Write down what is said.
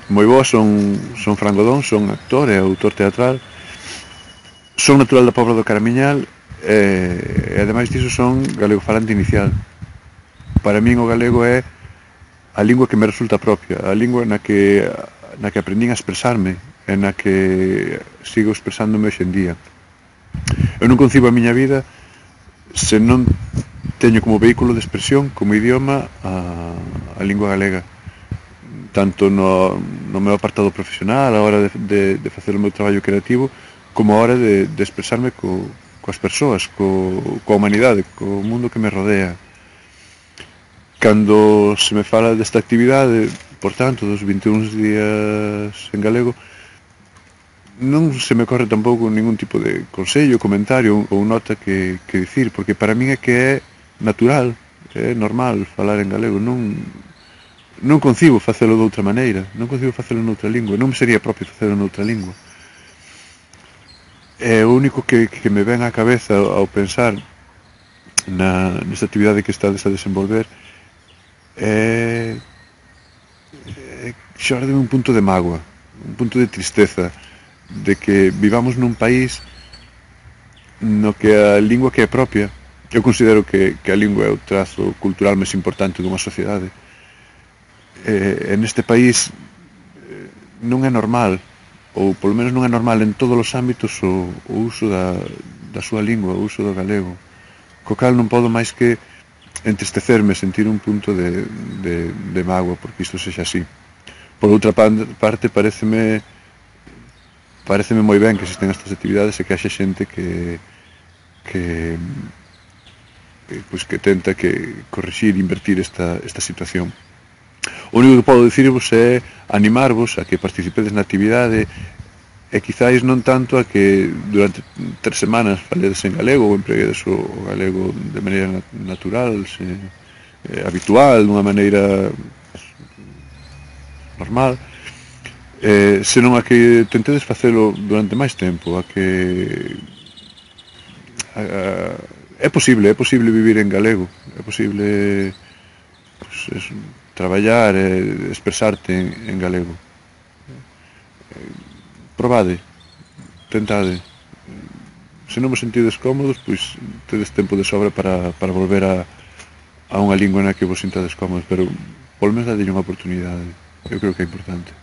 moi boa. Son Fran Godón, son actor e autor teatral, son natural da Pobra do Caramiñal e ademais disso son galego falante inicial. Para min o galego é a lingua que me resulta propia, a lingua na que aprendín a expresarme e na que sigo expresándome hoxe en día. Eu non concibo a miña vida se non teño como vehículo de expresión, como idioma, a lingua galega, tanto no meu apartado profesional, a hora de facer o meu traballo creativo, como a hora de expresarme coas persoas, coa humanidade, co mundo que me rodea. Cando se me fala desta actividade, por tanto, dos 21 días en galego, non se me corre tampouco ningún tipo de consello, comentario ou nota que dicir, porque para min é que é natural, é normal falar en galego. Non concibo facelo de outra maneira, non concibo facelo noutra lingua, non me sería propio facelo noutra lingua. E o único que me ven á cabeza ao pensar nesta actividade que estades a desenvolver xorde un punto de mágoa, un punto de tristeza, de que vivamos nun país no que a lingua que é propia, eu considero que a lingua é o trazo cultural máis importante dunha sociedade, e neste país non é normal, ou polo menos non é normal en todos os ámbitos o uso da súa lingua, o uso do galego, co cal non podo máis que entristecerme, sentir un punto de mágoa porque isto sexa así. Por outra parte, pareceme moi ben que existen estas actividades e que haxe xente que tenta que corrixir e invertir esta situación. O único que podo dicirvos é animarvos a que participedes na actividade e quizáis non tanto a que durante 3 semanas faledes en galego ou empreguedes o galego de maneira natural, habitual, dunha maneira normal, senón a que tentedes facelo durante máis tempo, a que é posible vivir en galego, é posible traballar e expresarte en galego. Probade, tentade. Se non vos sentides cómodos, pois tedes tempo de sobra para volver a unha lingua na que vos sintades cómodos, pero polo menos dadelle unha oportunidade. Eu creo que é importante.